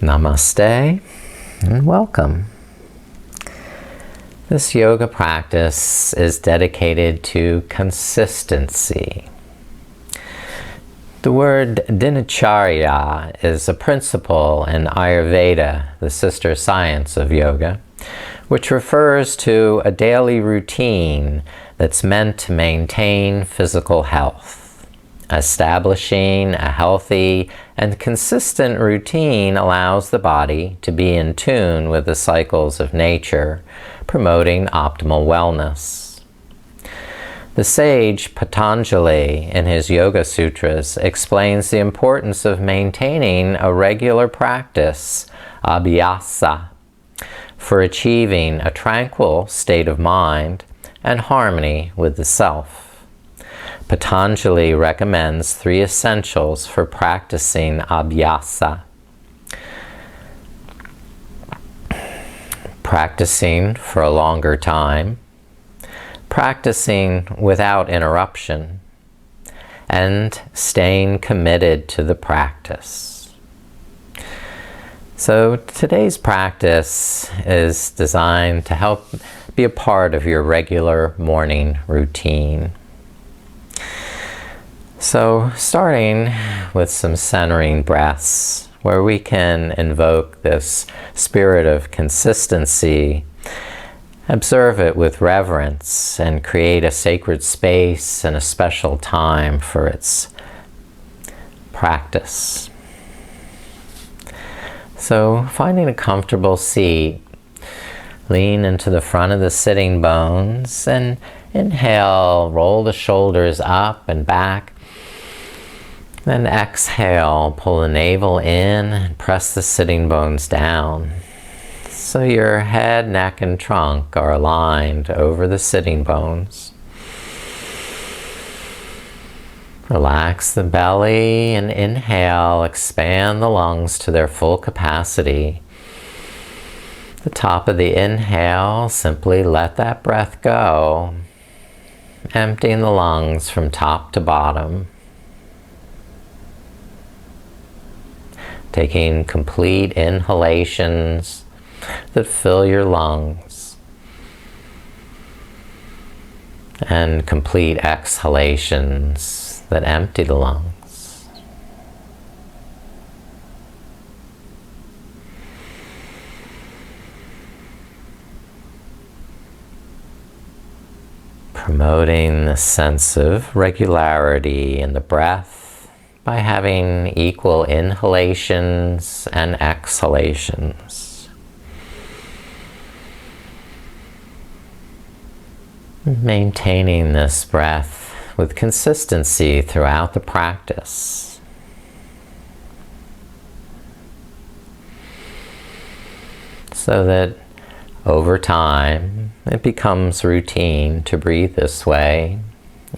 Namaste and welcome. This yoga practice is dedicated to consistency. The word Dinacharya is a principle in Ayurveda, the sister science of yoga, which refers to a daily routine that's meant to maintain physical health. Establishing a healthy and consistent routine allows the body to be in tune with the cycles of nature, promoting optimal wellness. The sage Patanjali, in his Yoga Sutras, explains the importance of maintaining a regular practice, abhyasa, for achieving a tranquil state of mind and harmony with the self. Patanjali recommends 3 essentials for practicing abhyasa. Practicing for a longer time, practicing without interruption, and staying committed to the practice. So today's practice is designed to help be a part of your regular morning routine. So starting with some centering breaths, where we can invoke this spirit of consistency, observe it with reverence, and create a sacred space and a special time for its practice. So finding a comfortable seat, lean into the front of the sitting bones and inhale, roll the shoulders up and back. Then exhale, pull the navel in and press the sitting bones down. So your head, neck, and trunk are aligned over the sitting bones. Relax the belly and inhale, expand the lungs to their full capacity. The top of the inhale, simply let that breath go, emptying the lungs from top to bottom. Taking complete inhalations that fill your lungs and complete exhalations that empty the lungs. Promoting the sense of regularity in the breath by having equal inhalations and exhalations. Maintaining this breath with consistency throughout the practice. So that over time it becomes routine to breathe this way,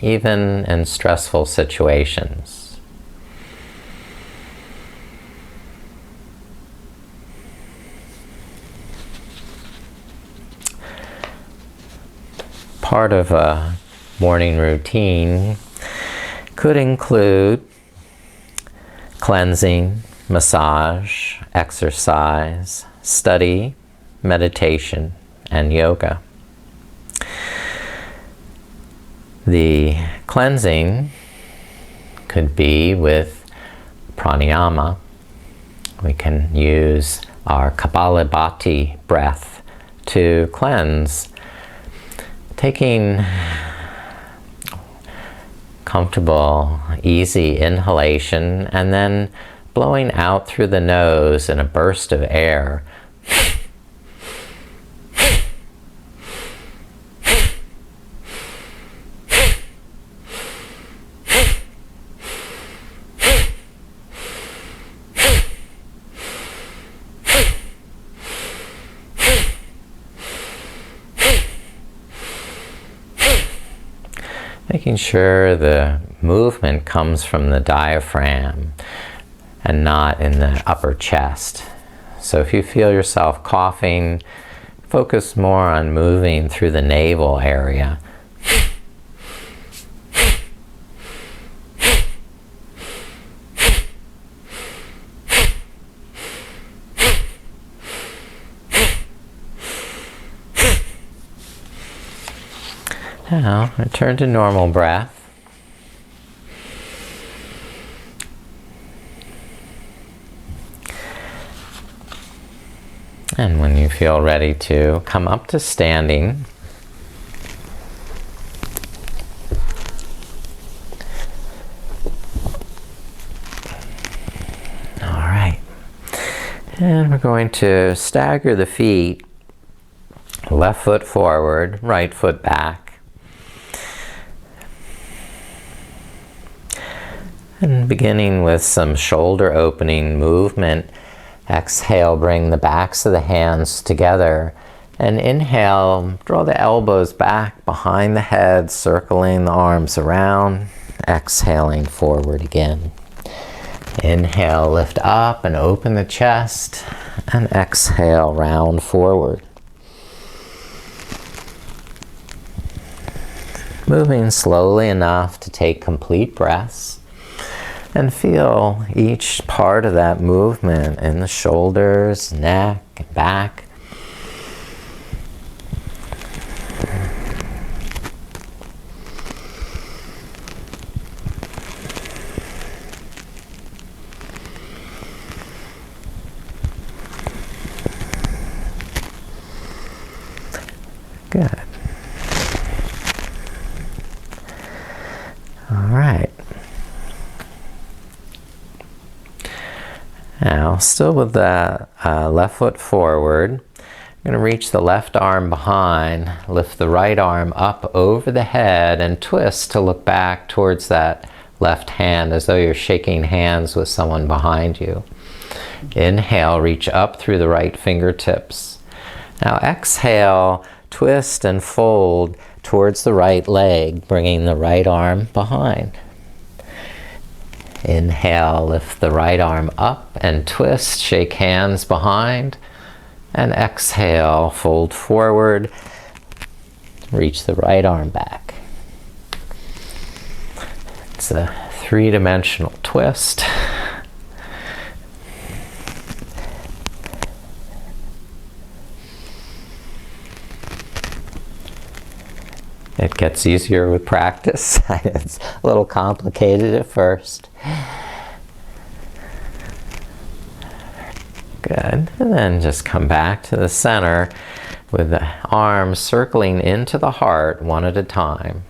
even in stressful situations. Part of a morning routine could include cleansing, massage, exercise, study, meditation, and yoga. The cleansing could be with pranayama. We can use our Kapalabhati breath to cleanse, taking comfortable, easy inhalation and then blowing out through the nose in a burst of air. Making sure the movement comes from the diaphragm and not in the upper chest. So if you feel yourself coughing, focus more on moving through the navel area. Now, return to normal breath. And when you feel ready to, come up to standing. All right. And we're going to stagger the feet. Left foot forward, right foot back. And beginning with some shoulder opening movement. Exhale, bring the backs of the hands together. And inhale, draw the elbows back behind the head, circling the arms around. Exhaling forward again. Inhale, lift up and open the chest. And exhale, round forward. Moving slowly enough to take complete breaths. And feel each part of that movement in the shoulders, neck, and back. Good. All right. Now, still with the left foot forward, I'm going to reach the left arm behind, lift the right arm up over the head and twist to look back towards that left hand as though you're shaking hands with someone behind you. Inhale, reach up through the right fingertips. Now exhale, twist and fold towards the right leg, bringing the right arm behind. Inhale, lift the right arm up and twist, shake hands behind. And exhale, fold forward, reach the right arm back. It's a three-dimensional twist. It gets easier with practice. It's a little complicated at first. Good. And then just come back to the center with the arms circling into the heart one at a time.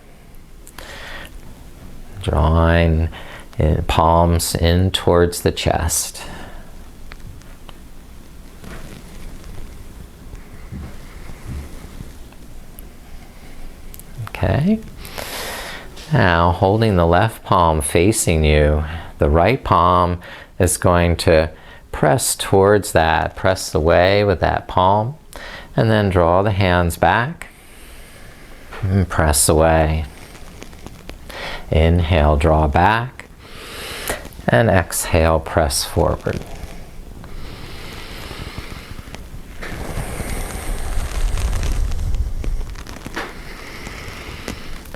Drawing palms in towards the chest. Okay. Now, holding the left palm facing you, the right palm is going to press towards that, press away with that palm, and then draw the hands back and press away. Inhale, draw back, and exhale, press forward.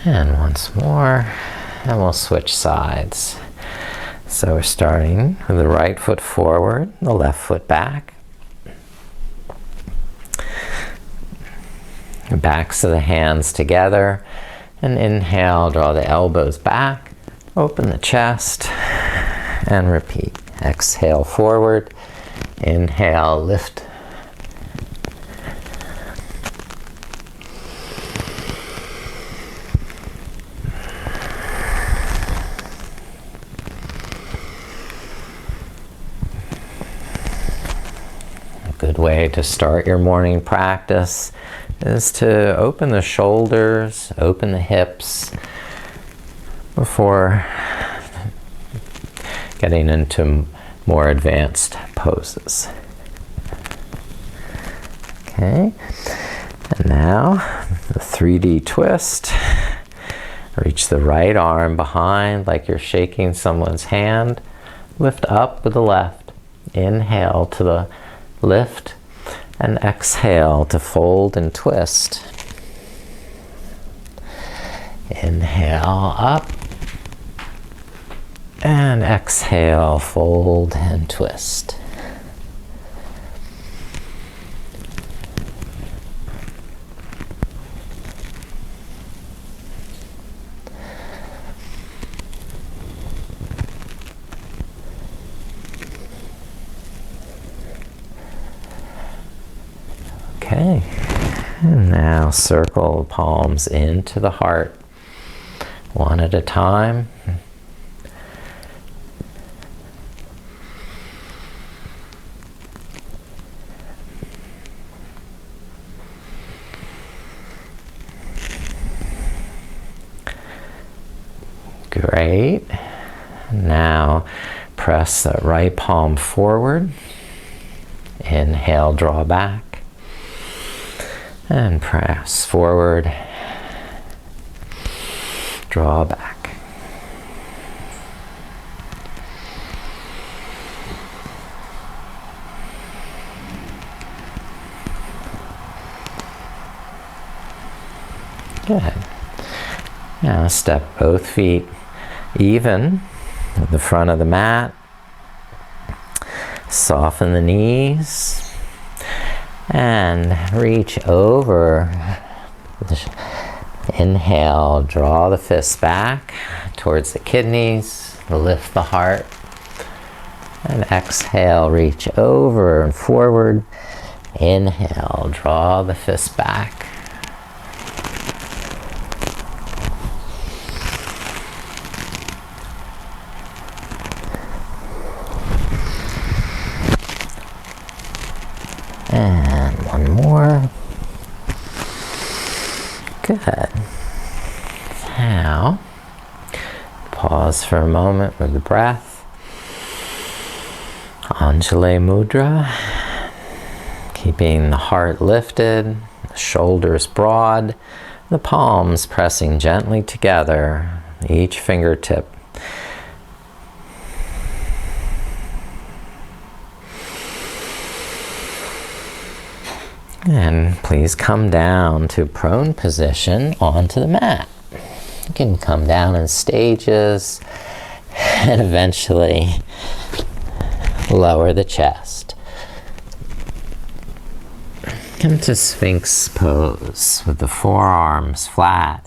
And once more, and we'll switch sides. So we're starting with the right foot forward, the left foot back. Backs of the hands together. And inhale, draw the elbows back, open the chest, and repeat. Exhale forward, inhale, lift. Good way to start your morning practice is to open the shoulders, open the hips before getting into more advanced poses. Okay, and now the 3D twist. Reach the right arm behind like you're shaking someone's hand. Lift up with the left. Inhale to the lift, and exhale to fold and twist. Inhale up, and exhale, fold and twist. Okay. And now circle the palms into the heart, one at a time. Great. Now press the right palm forward. Inhale, draw back. And press forward. Draw back. Good. Now step both feet even with the front of the mat. Soften the knees and reach over. Inhale, draw the fists back towards the kidneys, lift the heart. And exhale, reach over and forward. Inhale, draw the fists back. And one more. Good. Now, pause for a moment with the breath. Anjali Mudra. Keeping the heart lifted, the shoulders broad, the palms pressing gently together, each fingertip. And please come down to prone position onto the mat. You can come down in stages and eventually lower the chest. Come to Sphinx pose with the forearms flat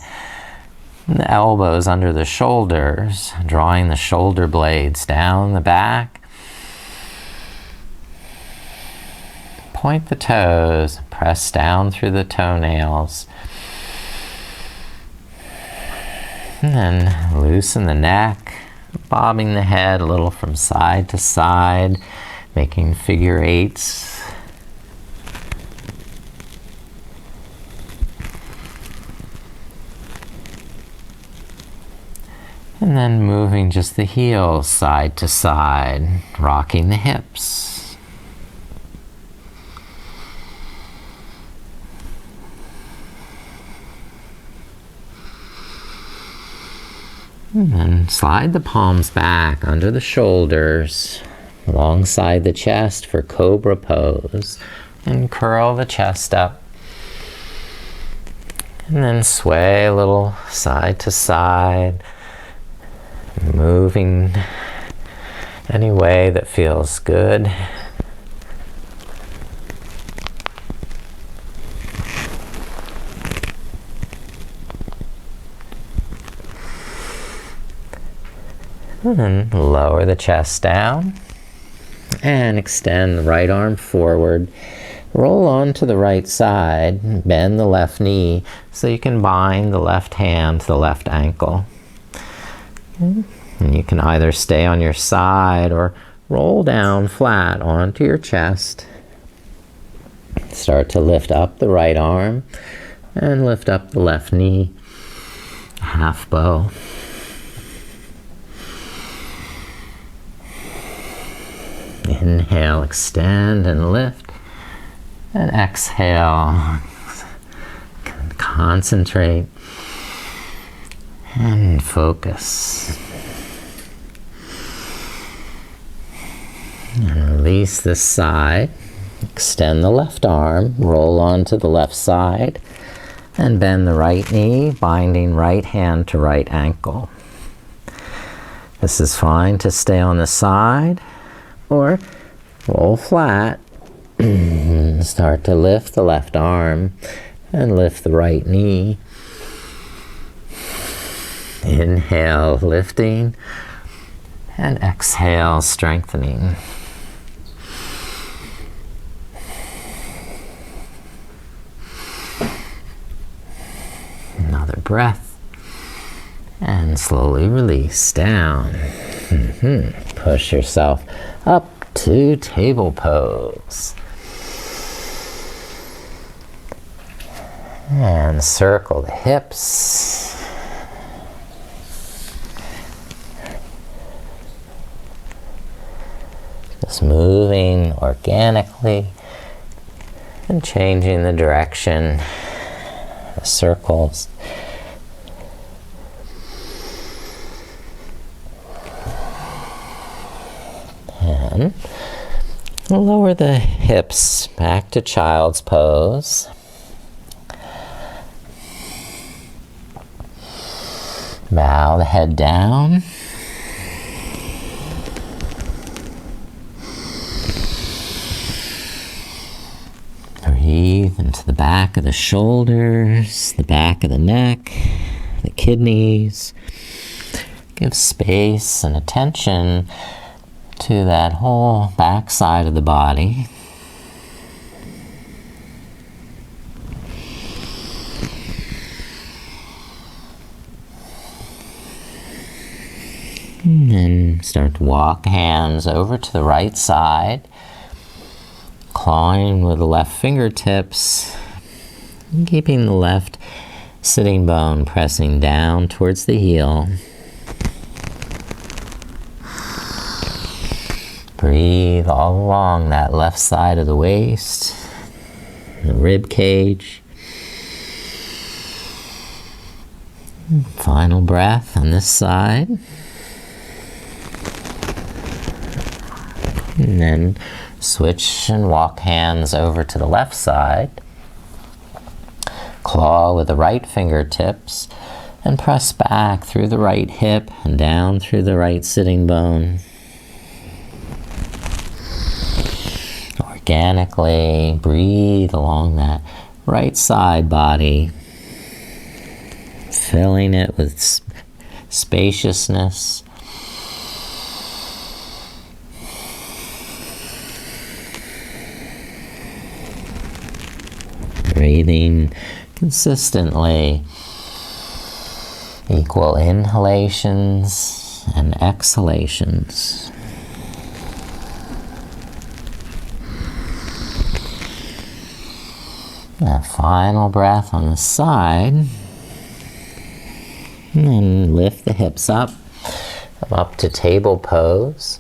and the elbows under the shoulders, drawing the shoulder blades down the back. Point the toes, press down through the toenails. And then loosen the neck, bobbing the head a little from side to side, making figure eights. And then moving just the heels side to side, rocking the hips. And then slide the palms back under the shoulders, alongside the chest for cobra pose, and curl the chest up. And then sway a little side to side, moving any way that feels good. And then lower the chest down and extend the right arm forward. Roll onto the right side, bend the left knee so you can bind the left hand to the left ankle. And you can either stay on your side or roll down flat onto your chest. Start to lift up the right arm and lift up the left knee, half bow. Inhale, extend and lift, and exhale, concentrate and focus. And release this side, extend the left arm, roll onto the left side, and bend the right knee, binding right hand to right ankle. This is fine to stay on the side, or roll flat. Start to lift the left arm and lift the right knee. Inhale, lifting, and exhale, strengthening. breath. And slowly release down. Push yourself up to table pose. And circle the hips. Just moving organically and changing the direction, the circles. And lower the hips back to child's pose. Bow the head down. Breathe into the back of the shoulders, the back of the neck, the kidneys. Give space and attention to that whole back side of the body. And then start to walk hands over to the right side, clawing with the left fingertips, and keeping the left sitting bone pressing down towards the heel. Breathe all along that left side of the waist, the rib cage. Final breath on this side. And then switch and walk hands over to the left side. Claw with the right fingertips and press back through the right hip and down through the right sitting bone. Organically breathe along that right side body, filling it with spaciousness. Breathing consistently, equal inhalations and exhalations. A final breath on the side. And then lift the hips up to table pose.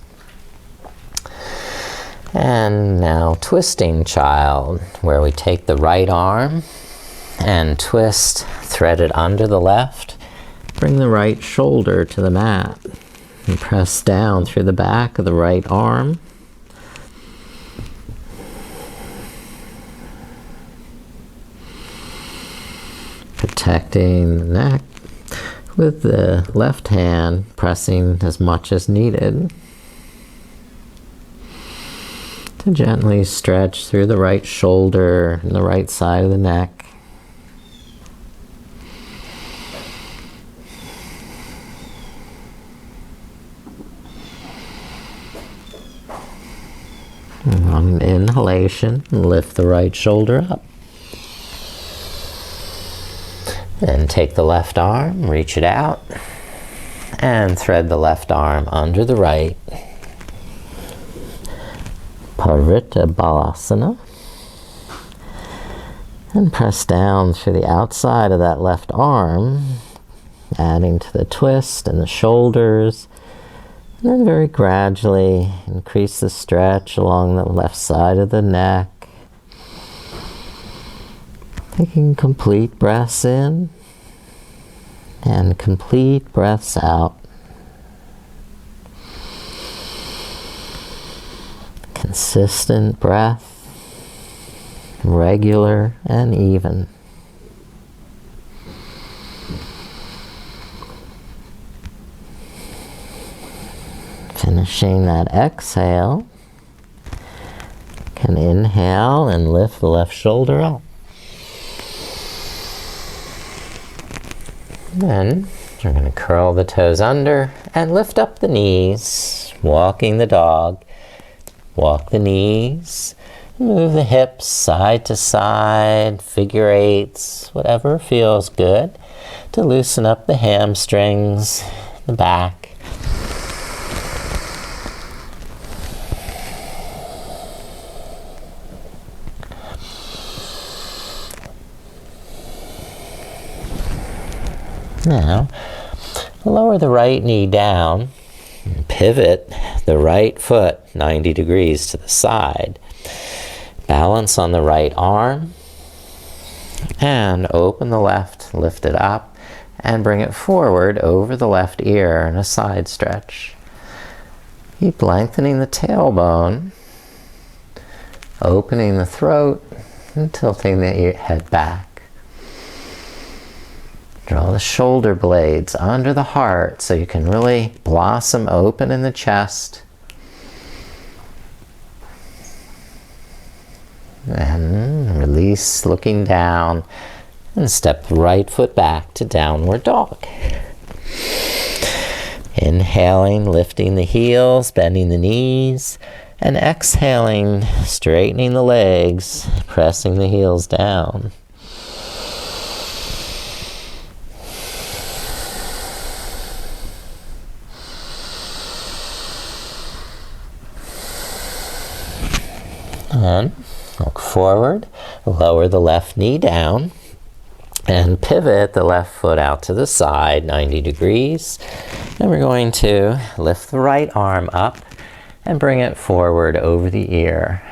And now twisting child, where we take the right arm and twist, thread it under the left. Bring the right shoulder to the mat and press down through the back of the right arm. Protecting the neck with the left hand pressing as much as needed. To gently stretch through the right shoulder and the right side of the neck. And on an inhalation, lift the right shoulder up. Then take the left arm, reach it out, and thread the left arm under the right. Parshvottanasana. And press down through the outside of that left arm, adding to the twist and the shoulders. And then very gradually increase the stretch along the left side of the neck. Taking complete breaths in and complete breaths out. Consistent breath, regular and even. Finishing that exhale, can inhale and lift the left shoulder up. Then you're going to curl the toes under and lift up the knees, walking the dog. Walk the knees, move the hips side to side, figure eights, whatever feels good. to loosen up the hamstrings, the back. Now, lower the right knee down and pivot the right foot 90 degrees to the side. Balance on the right arm and open the left, lift it up and bring it forward over the left ear in a side stretch. Keep lengthening the tailbone, opening the throat and tilting the head back. Draw the shoulder blades under the heart so you can really blossom open in the chest. And release, looking down, and step the right foot back to downward dog. Inhaling, lifting the heels, bending the knees, and exhaling, straightening the legs, pressing the heels down. And look forward, lower the left knee down, and pivot the left foot out to the side, 90 degrees. Then we're going to lift the right arm up and bring it forward over the ear.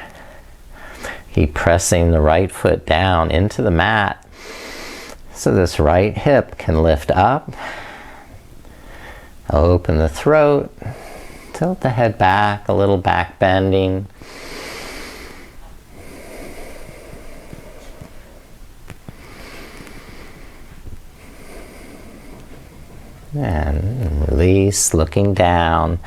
Keep pressing the right foot down into the mat so this right hip can lift up. Open the throat, tilt the head back, a little back bending. And release, looking down.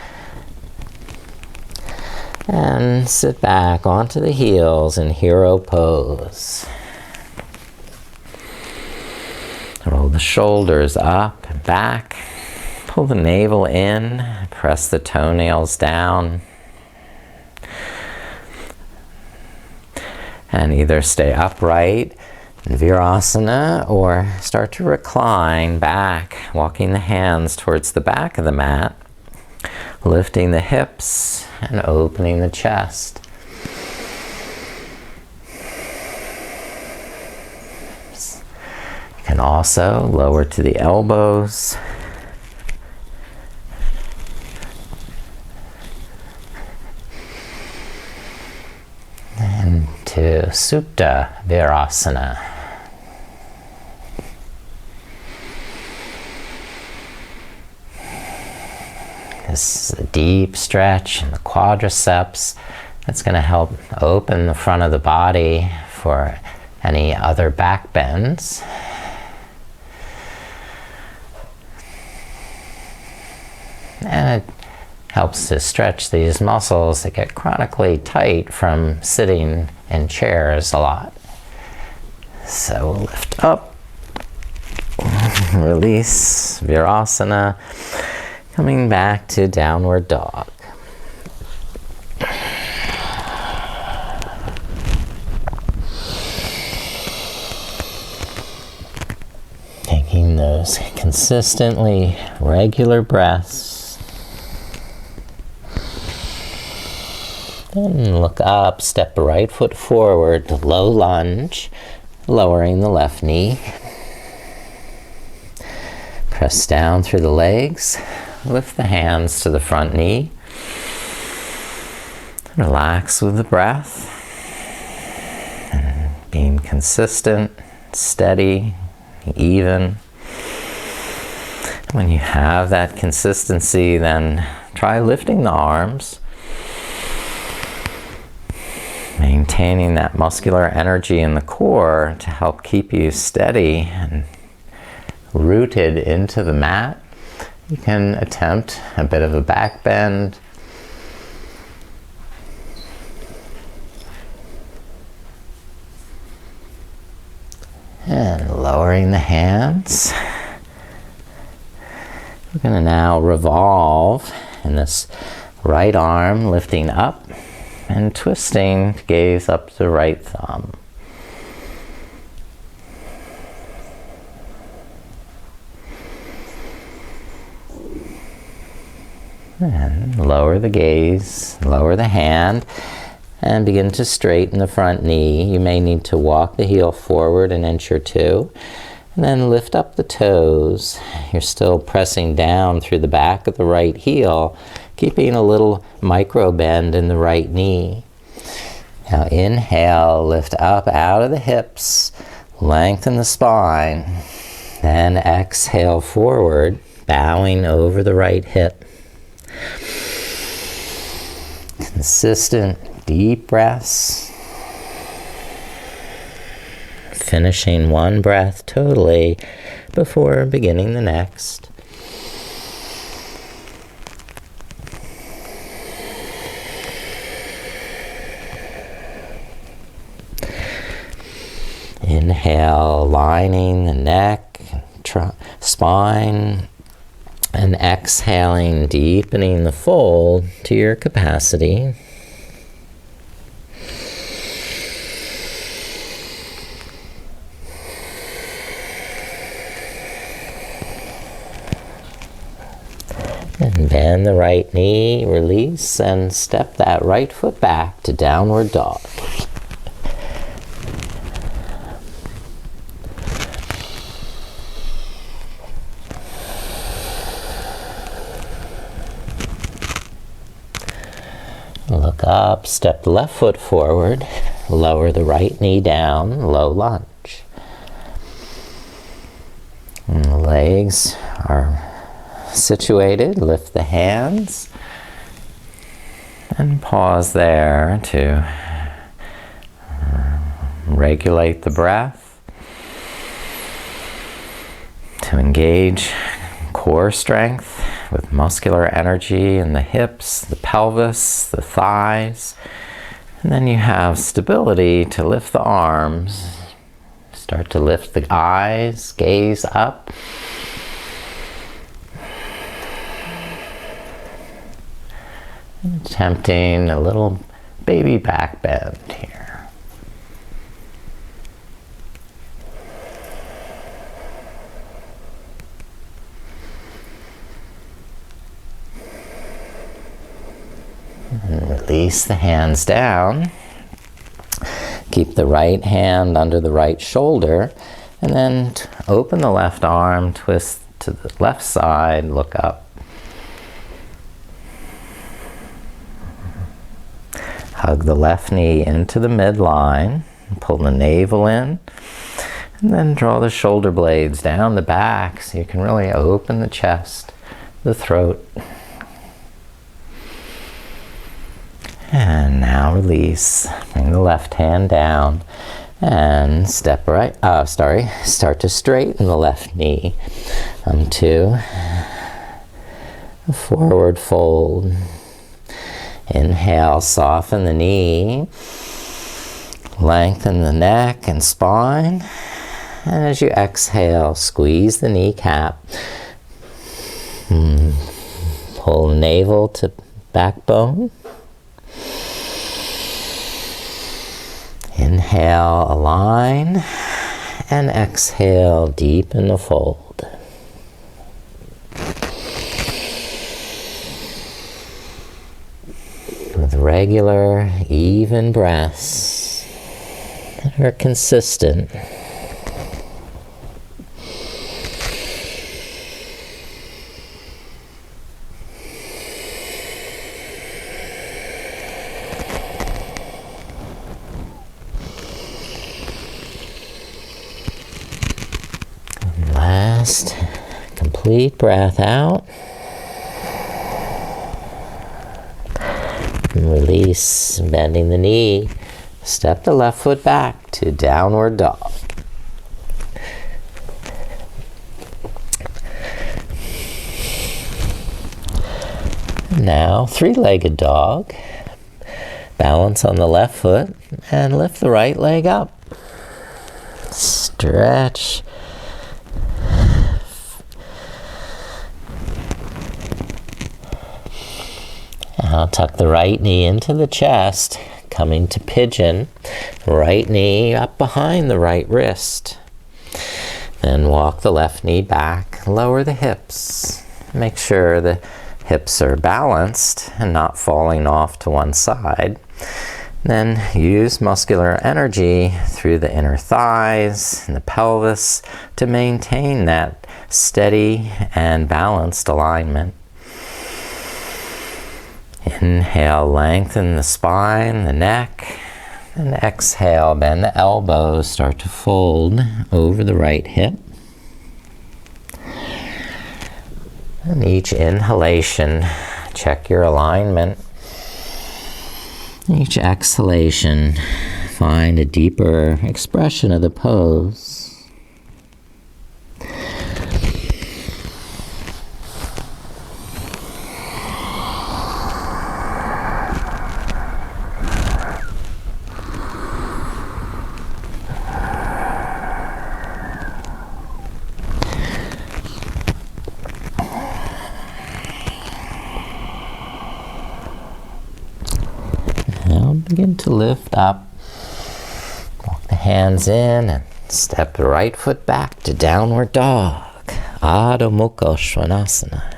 And sit back onto the heels in hero pose. Roll the shoulders up and back. Pull the navel in. Press the toenails down. And either stay upright in Virasana or start to recline back, walking the hands towards the back of the mat, lifting the hips and opening the chest. You can also lower to the elbows. And to Supta Virasana. This is a deep stretch in the quadriceps. That's going to help open the front of the body for any other back bends. And it helps to stretch these muscles that get chronically tight from sitting in chairs a lot. So we'll lift up, release, Virasana, coming back to downward dog. Taking those consistently regular breaths. Then look up, step the right foot forward, low lunge, lowering the left knee. Press down through the legs, lift the hands to the front knee. Relax with the breath. And being consistent, steady, even. When you have that consistency, then try lifting the arms. Maintaining that muscular energy in the core to help keep you steady and rooted into the mat. You can attempt a bit of a back bend. And lowering the hands. We're going to now revolve in this right arm, lifting up and twisting to gaze up the right thumb. And lower the gaze, lower the hand, and begin to straighten the front knee. You may need to walk the heel forward an inch or two, and then lift up the toes. You're still pressing down through the back of the right heel, keeping a little micro bend in the right knee. Now inhale, lift up out of the hips, lengthen the spine. Then exhale forward, bowing over the right hip. Consistent, deep breaths. Finishing one breath totally before beginning the next. Inhale, lining the neck, spine, and exhaling, deepening the fold to your capacity. And bend the right knee, release, and step that right foot back to downward dog. Look up, step the left foot forward, lower the right knee down, low lunge. And the legs are situated, lift the hands, and pause there to regulate the breath, to engage core strength with muscular energy in the hips, the pelvis, the thighs. And then you have stability to lift the arms. Start to lift the eyes, gaze up. Attempting a little baby back bend here. And release the hands down. Keep the right hand under the right shoulder, and then open the left arm, twist to the left side, look up. Hug the left knee into the midline, pull the navel in, and then draw the shoulder blades down the back so you can really open the chest, the throat. And now release. Bring the left hand down and start to straighten the left knee to a forward fold. Inhale, soften the knee, lengthen the neck and spine, and as you exhale, squeeze the kneecap. Pull the navel to backbone. Inhale, align, and exhale, deepen the fold. With regular, even breaths that are consistent. Last complete breath out. And release, bending the knee. Step the left foot back to downward dog. Now, three-legged dog. Balance on the left foot and lift the right leg up. Stretch. Now tuck the right knee into the chest, coming to pigeon. Right knee up behind the right wrist. Then walk the left knee back, lower the hips. Make sure the hips are balanced and not falling off to one side, then use muscular energy through the inner thighs and the pelvis to maintain that steady and balanced alignment. Inhale, lengthen the spine, the neck, and exhale, bend the elbows, start to fold over the right hip. And each inhalation, check your alignment. Each exhalation, find a deeper expression of the pose. Begin to lift up. Walk the hands in and step the right foot back to downward dog. Adho Mukha Svanasana.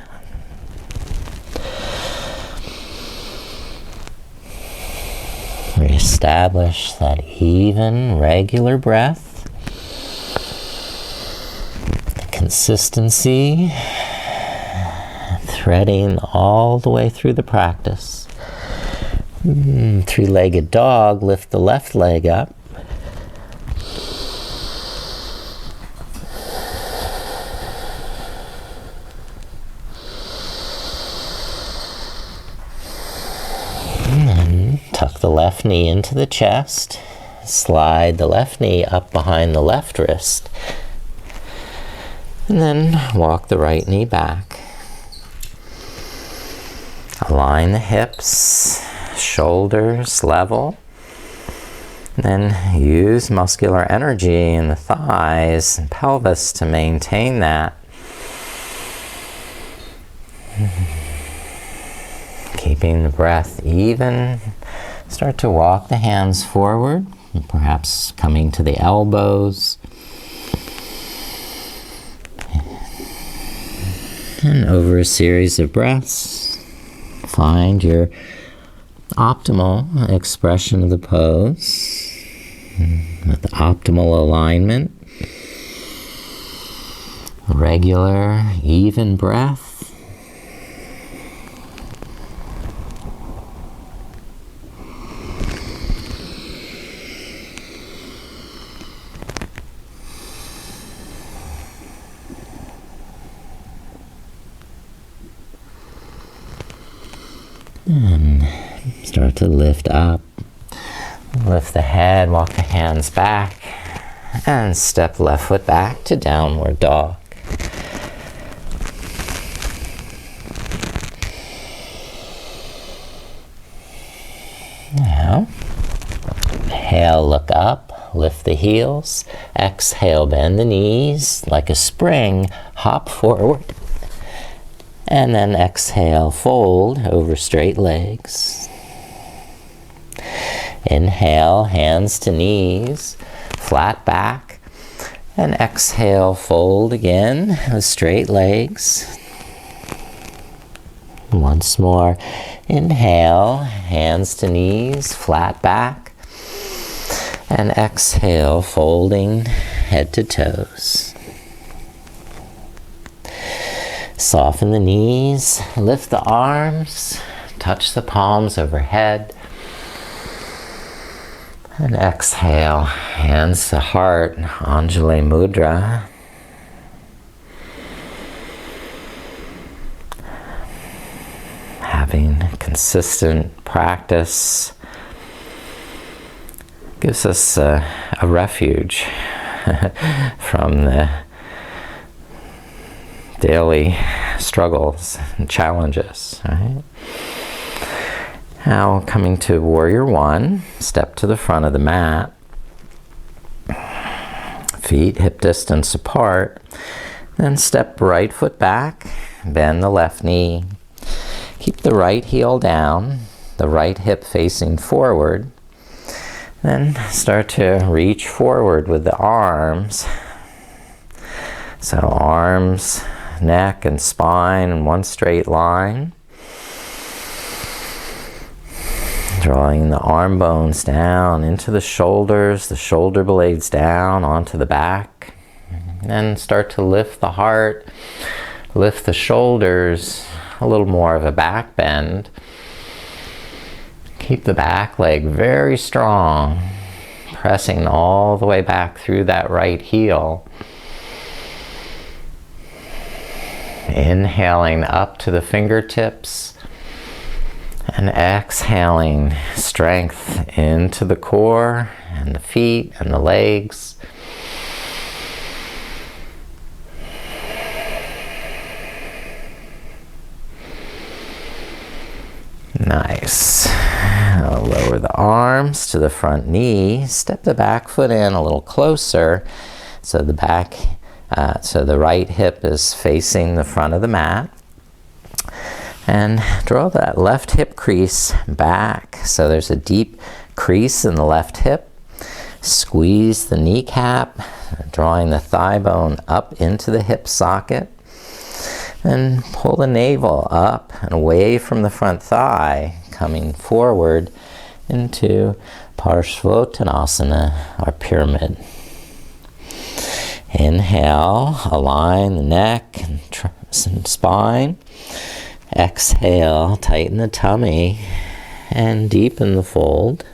Reestablish that even, regular breath. Consistency. Threading all the way through the practice. Three-legged dog, lift the left leg up. And then tuck the left knee into the chest. Slide the left knee up behind the left wrist. And then walk the right knee back. Align the hips. Shoulders level. Then use muscular energy in the thighs and pelvis to maintain that. Keeping the breath even. Start to walk the hands forward, perhaps coming to the elbows. And over a series of breaths, find your optimal expression of the pose with optimal alignment, regular, even breath. And start to lift up. Lift the head, walk the hands back, and step left foot back to downward dog. Now, inhale, look up, lift the heels. Exhale, bend the knees like a spring, hop forward. And then exhale, fold over straight legs. Inhale, hands to knees, flat back. And exhale, fold again with straight legs. Once more. Inhale, hands to knees, flat back. And exhale, folding head to toes. Soften the knees, lift the arms, touch the palms overhead. And exhale, hands to heart, Anjali Mudra. Having consistent practice gives us a refuge from the daily struggles and challenges, right? Now coming to Warrior One, step to the front of the mat. Feet hip distance apart. Then step right foot back, bend the left knee. Keep the right heel down, the right hip facing forward. Then start to reach forward with the arms. So arms, neck and spine in one straight line. Drawing the arm bones down into the shoulders, the shoulder blades down onto the back. And start to lift the heart, lift the shoulders, a little more of a back bend. Keep the back leg very strong, pressing all the way back through that right heel. Inhaling up to the fingertips and exhaling strength into the core and the feet and the legs. Nice. I'll lower the arms to the front knee. Step the back foot in a little closer so the right hip is facing the front of the mat. And draw that left hip crease back so there's a deep crease in the left hip. Squeeze the kneecap, drawing the thigh bone up into the hip socket. And pull the navel up and away from the front thigh, coming forward into Parshvottanasana, our pyramid. Inhale, align the neck and spine. Exhale, tighten the tummy and deepen the fold.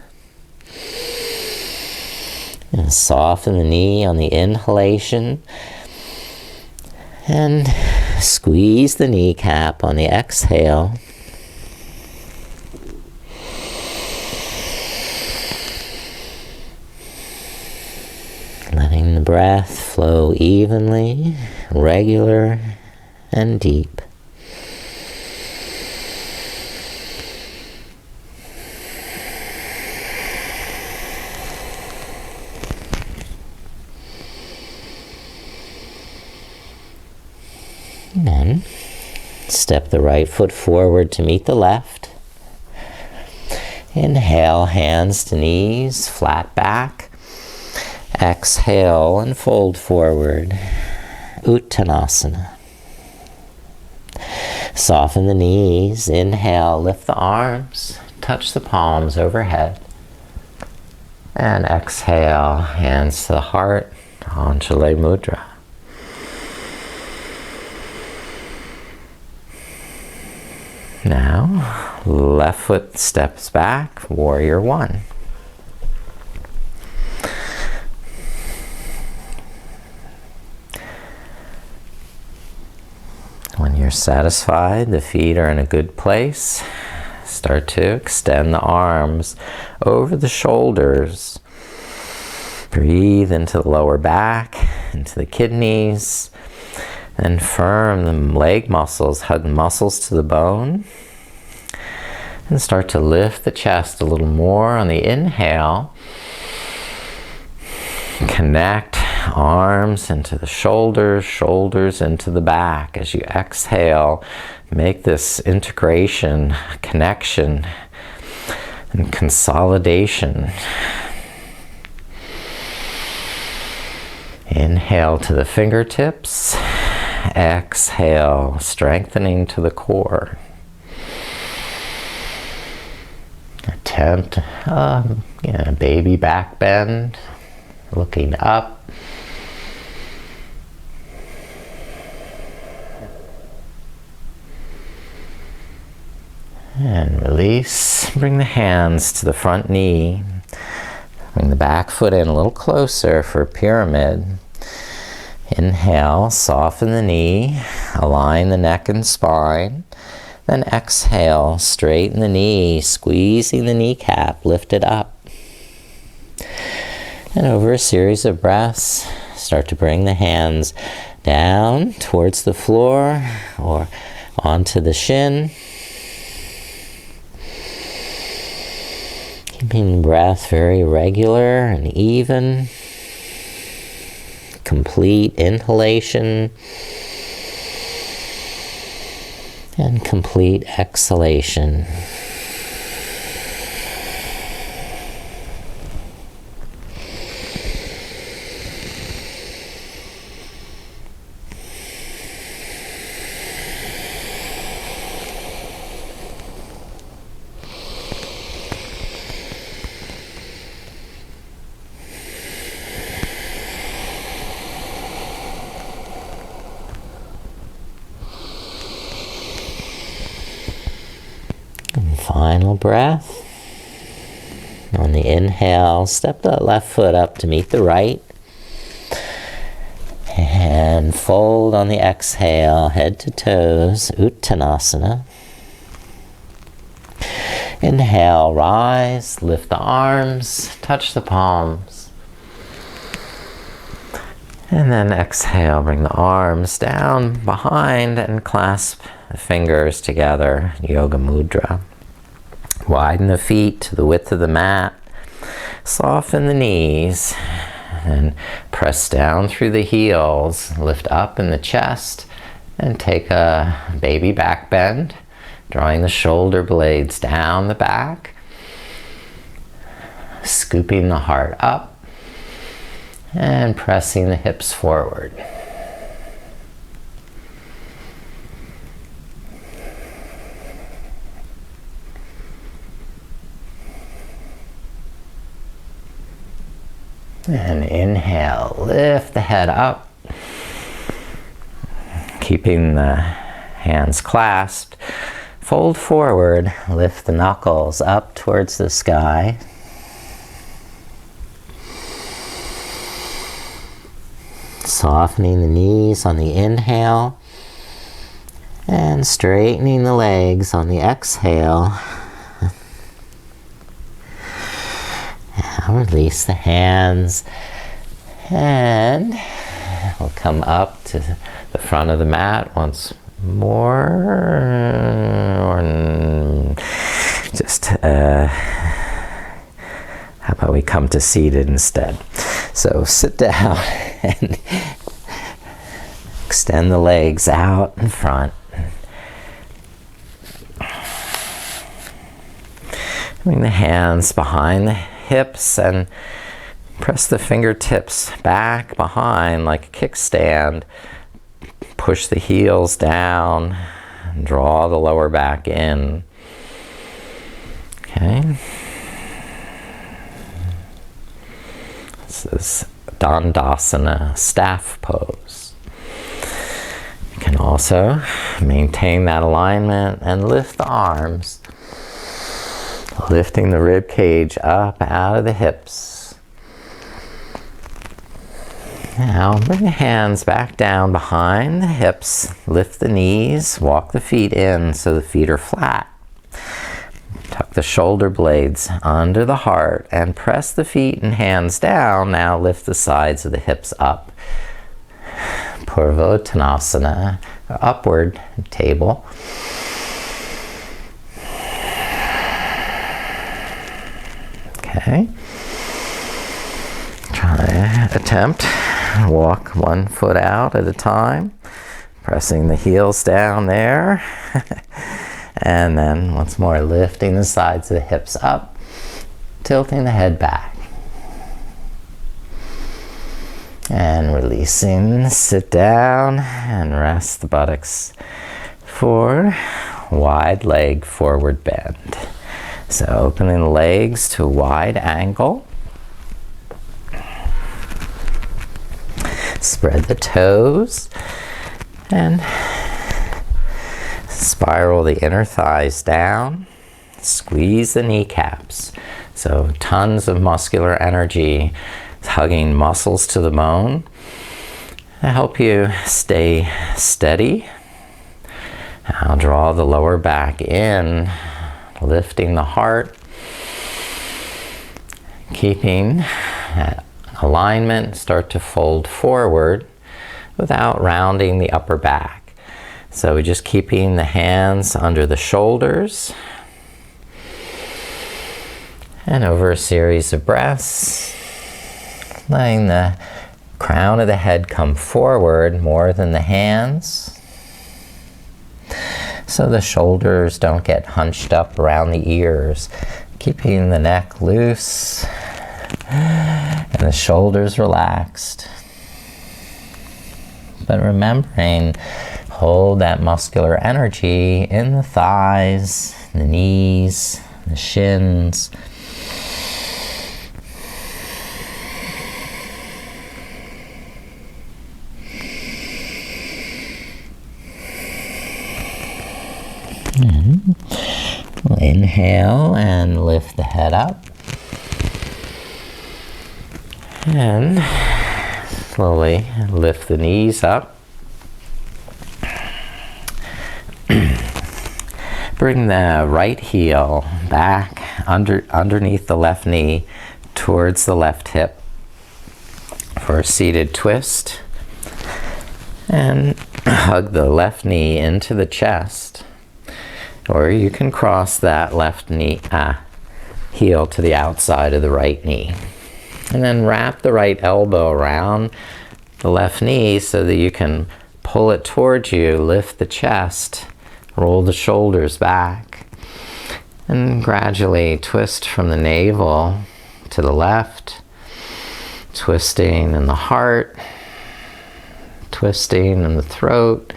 And soften the knee on the inhalation. And squeeze the kneecap on the exhale. Letting the breath flow evenly, regular, and deep. And then step the right foot forward to meet the left. Inhale, hands to knees, flat back. Exhale and fold forward. Uttanasana. Soften the knees. Inhale, lift the arms, touch the palms overhead. And exhale, hands to the heart, Patanjali Mudra. Now, left foot steps back, warrior one. When you're satisfied, the feet are in a good place, start to extend the arms over the shoulders. Breathe into the lower back, into the kidneys. Then firm the leg muscles, hug the muscles to the bone. And start to lift the chest a little more on the inhale. Connect arms into the shoulders, shoulders into the back. As you exhale, make this integration, connection, and consolidation. Inhale to the fingertips. Exhale, strengthening to the core. Attempt baby back bend, looking up. And release. Bring the hands to the front knee. Bring the back foot in a little closer for pyramid. Inhale, soften the knee, align the neck and spine. Then exhale, straighten the knee, squeezing the kneecap, lift it up. And over a series of breaths, start to bring the hands down towards the floor or onto the shin. Keeping the breath very regular and even. Complete inhalation and complete exhalation. Final breath. On the inhale, step the left foot up to meet the right. And fold on the exhale, head to toes, Uttanasana. Inhale, rise, lift the arms, touch the palms. And then exhale, bring the arms down behind and clasp the fingers together, Yoga Mudra. Widen the feet to the width of the mat. Soften the knees. And press down through the heels. Lift up in the chest. And take a baby back bend. Drawing the shoulder blades down the back. Scooping the heart up. And pressing the hips forward. And inhale, lift the head up. Keeping the hands clasped. Fold forward, lift the knuckles up towards the sky. Softening the knees on the inhale. And straightening the legs on the exhale. Now release the hands. And we'll come up to the front of the mat once more. Or just, how about we come to seated instead? So sit down and extend the legs out in front. Bring the hands behind the hips and press the fingertips back behind like a kickstand. Push the heels down and draw the lower back in. Okay. This is Dandasana, staff pose. You can also maintain that alignment and lift the arms. Lifting the rib cage up out of the hips. Now bring the hands back down behind the hips. Lift the knees, walk the feet in so the feet are flat. Tuck the shoulder blades under the heart and press the feet and hands down. Now lift the sides of the hips up. Parshvottanasana, upward table. Okay. Attempt. Walk one foot out at a time. Pressing the heels down there. And then once more lifting the sides of the hips up. Tilting the head back. And releasing. Sit down and rest the buttocks forward. Wide leg forward bend. So opening the legs to a wide angle. Spread the toes and spiral the inner thighs down. Squeeze the kneecaps. So tons of muscular energy hugging muscles to the bone to help you stay steady. Now draw the lower back in. Lifting the heart, keeping that alignment, start to fold forward without rounding the upper back. So we're just keeping the hands under the shoulders. And over a series of breaths, letting the crown of the head come forward more than the hands. So the shoulders don't get hunched up around the ears. Keeping the neck loose and the shoulders relaxed. But remembering, hold that muscular energy in the thighs, the knees, the shins. Inhale and lift the head up. And slowly lift the knees up. Bring the right heel back underneath the left knee towards the left hip for a seated twist. And hug the left knee into the chest. Or you can cross that left knee heel to the outside of the right knee. And then wrap the right elbow around the left knee so that you can pull it towards you, lift the chest, roll the shoulders back, and gradually twist from the navel to the left, twisting in the heart, twisting in the throat,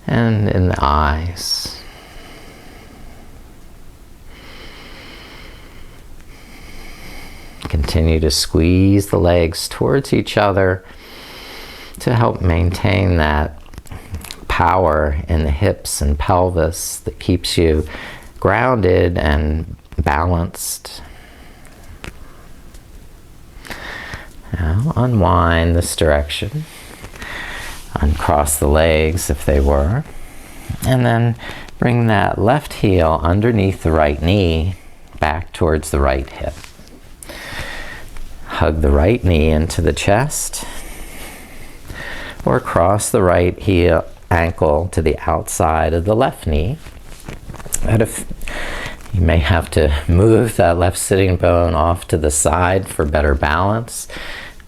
and in the eyes. Continue to squeeze the legs towards each other to help maintain that power in the hips and pelvis that keeps you grounded and balanced. Now unwind this direction. Uncross the legs if they were. And then bring that left heel underneath the right knee back towards the right hip. Hug the right knee into the chest. Or cross the right heel ankle to the outside of the left knee. And if you may have to move that left sitting bone off to the side for better balance,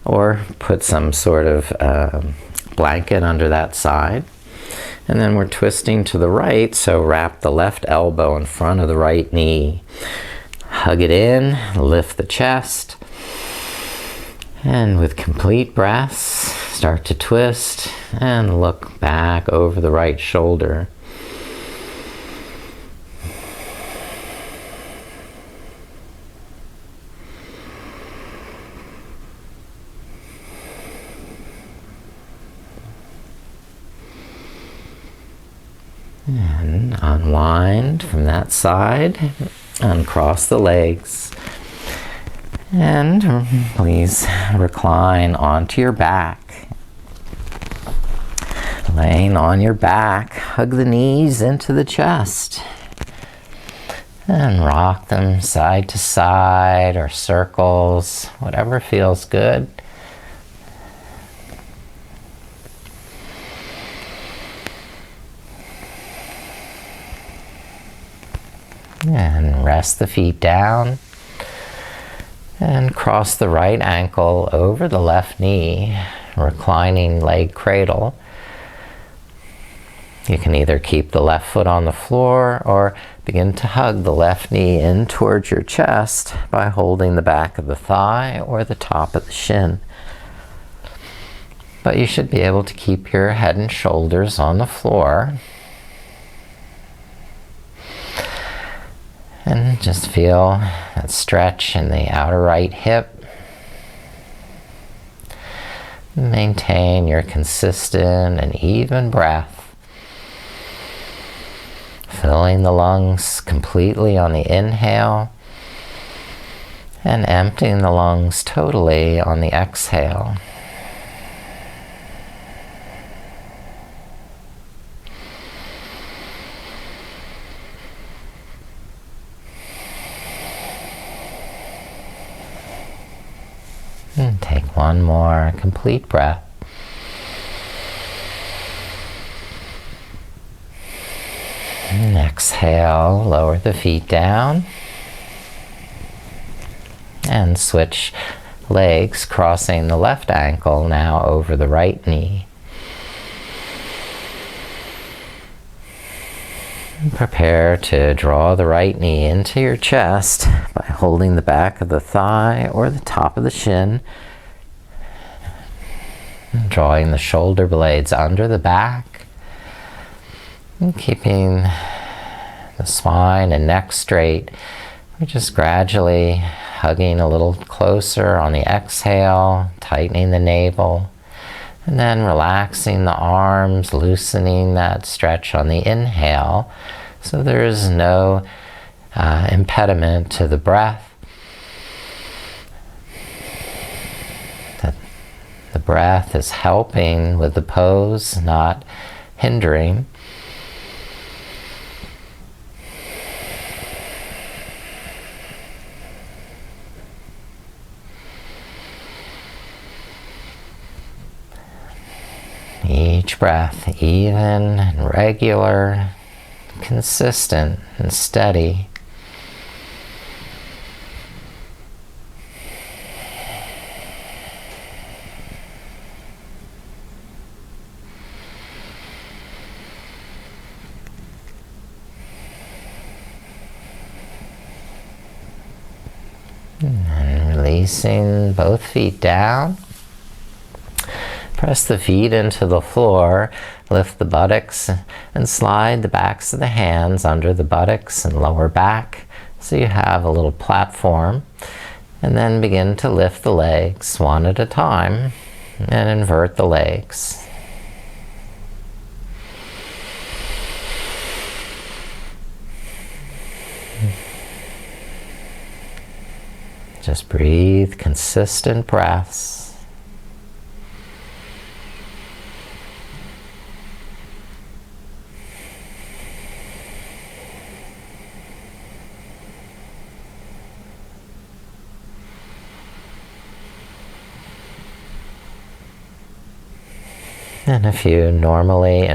or put some sort of blanket under that side. And then we're twisting to the right, so wrap the left elbow in front of the right knee. Hug it in, lift the chest, and with complete breaths, start to twist and look back over the right shoulder. And unwind from that side, uncross the legs, and please recline onto your back. Laying on your back, hug the knees into the chest, and rock them side to side or circles, whatever feels good. And rest the feet down and cross the right ankle over the left knee, reclining leg cradle. You can either keep the left foot on the floor or begin to hug the left knee in towards your chest by holding the back of the thigh or the top of the shin. But you should be able to keep your head and shoulders on the floor. And just feel that stretch in the outer right hip. Maintain your consistent and even breath. Filling the lungs completely on the inhale and emptying the lungs totally on the exhale. And take one more complete breath. And exhale, lower the feet down. And switch legs, crossing the left ankle now over the right knee. And prepare to draw the right knee into your chest by holding the back of the thigh or the top of the shin. And drawing the shoulder blades under the back. And keeping the spine and neck straight. We're just gradually hugging a little closer on the exhale, tightening the navel. And then relaxing the arms, loosening that stretch on the inhale, So there is no impediment to the breath. The breath is helping with the pose, not hindering. Each breath even and regular, consistent and steady. And releasing both feet down. Press the feet into the floor, lift the buttocks, and slide the backs of the hands under the buttocks and lower back so you have a little platform. And then begin to lift the legs one at a time and invert the legs. Just breathe consistent breaths. And if you normally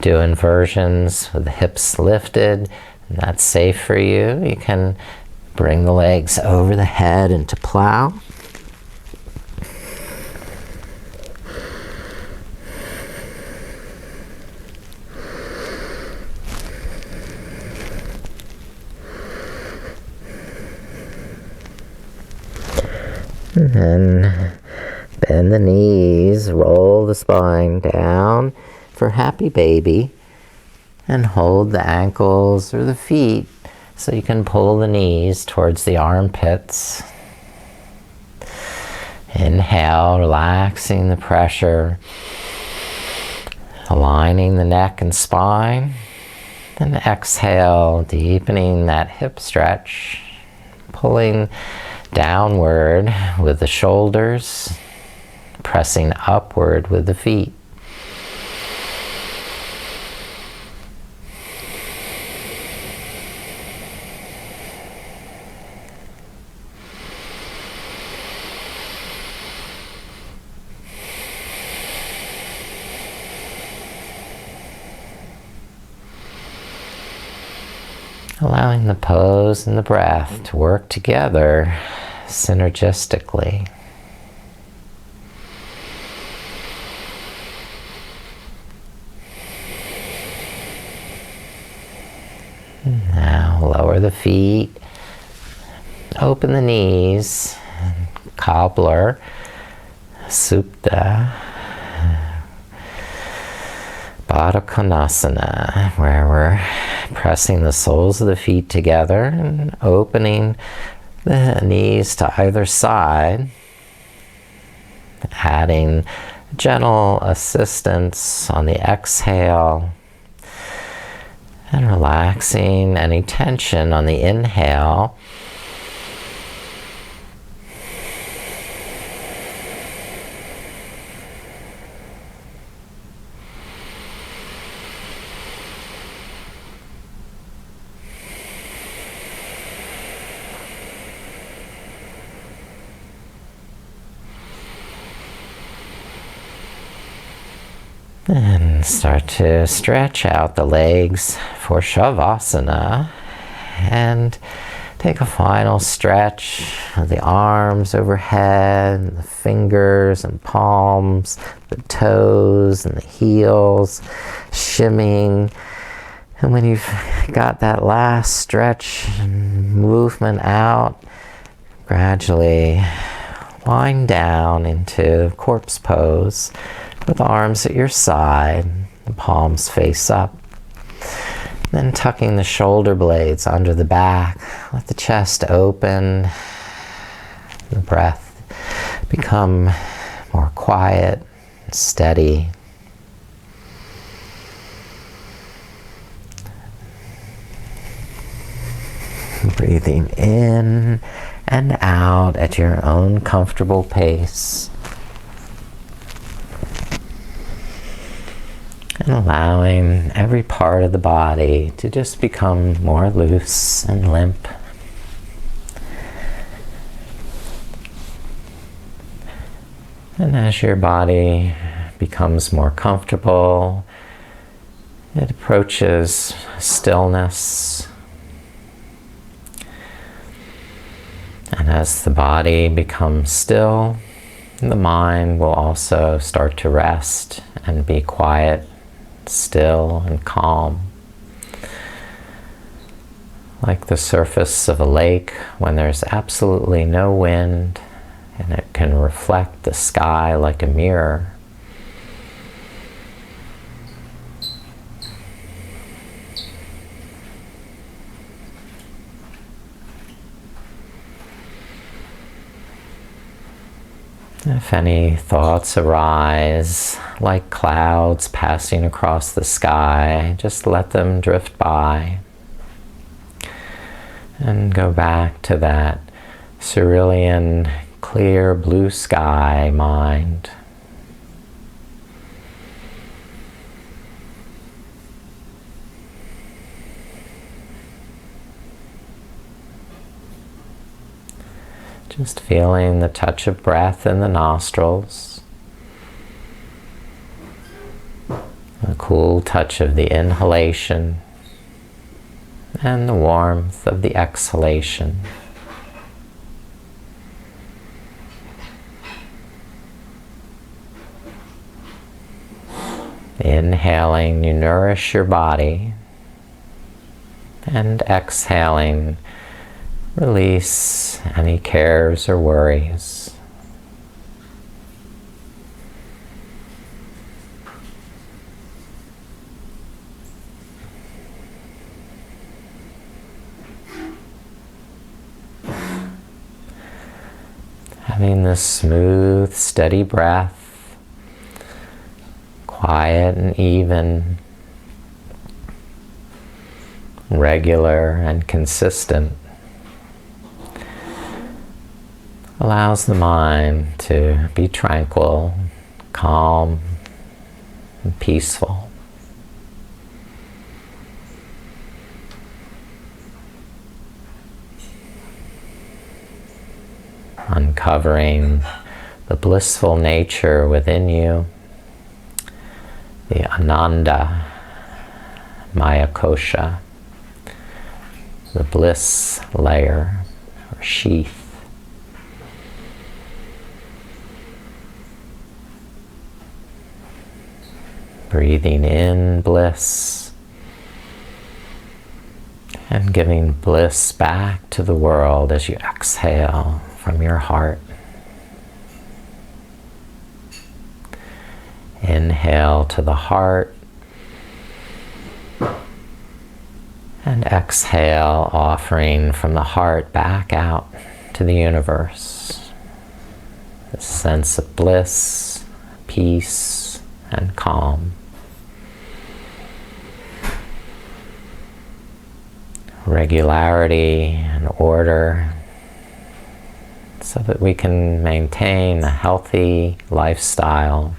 do inversions with the hips lifted, and that's safe for you, you can bring the legs over the head into plow. And then bend the knees, roll the spine down for happy baby, and hold the ankles or the feet so you can pull the knees towards the armpits. Inhale, relaxing the pressure, aligning the neck and spine. And exhale, deepening that hip stretch, pulling downward with the shoulders, pressing upward with the feet. Allowing the pose and the breath to work together synergistically. Now lower the feet, open the knees, cobbler, supta, Baddha-konasana, where we're pressing the soles of the feet together and opening the knees to either side, adding gentle assistance on the exhale, and relaxing any tension on the inhale. And start to stretch out the legs for Shavasana, and take a final stretch of the arms overhead, the fingers and palms, the toes and the heels, shimmying. And when you've got that last stretch and movement out, gradually wind down into corpse pose, with arms at your side, the palms face up. Then tucking the shoulder blades under the back, let the chest open, the breath become more quiet and steady. Breathing in and out at your own comfortable pace. And allowing every part of the body to just become more loose and limp. And as your body becomes more comfortable, it approaches stillness. And as the body becomes still, the mind will also start to rest and be quiet, still and calm. Like the surface of a lake when there's absolutely no wind and it can reflect the sky like a mirror. If any thoughts arise, like clouds passing across the sky, just let them drift by. And go back to that cerulean, clear blue sky mind. Just feeling the touch of breath in the nostrils, the cool touch of the inhalation, and the warmth of the exhalation. Inhaling, you nourish your body, and exhaling, release any cares or worries. Having this smooth, steady breath, quiet and even, regular and consistent, allows the mind to be tranquil, calm, and peaceful. Uncovering the blissful nature within you, the Ananda Maya Kosha, the bliss layer or sheath. Breathing in bliss and giving bliss back to the world as you exhale from your heart. Inhale to the heart and exhale, offering from the heart back out to the universe. A sense of bliss, peace, and calm. Regularity and order so that we can maintain a healthy lifestyle.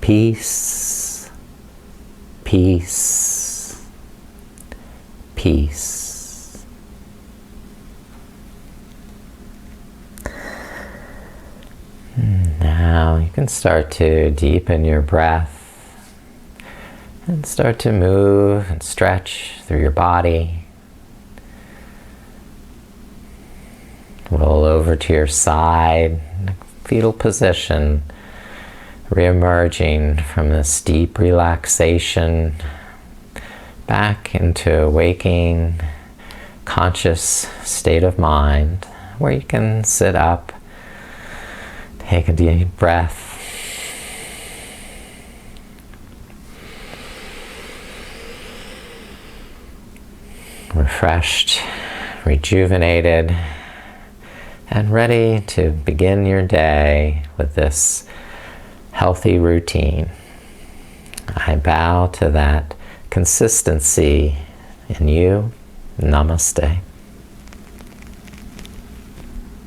Peace, peace, peace. Now you can start to deepen your breath and start to move and stretch through your body. over to your side, fetal position, re-emerging from this deep relaxation back into a waking, conscious state of mind where you can sit up, take a deep breath, refreshed, rejuvenated, and ready to begin your day with this healthy routine. I bow to that consistency in you. Namaste.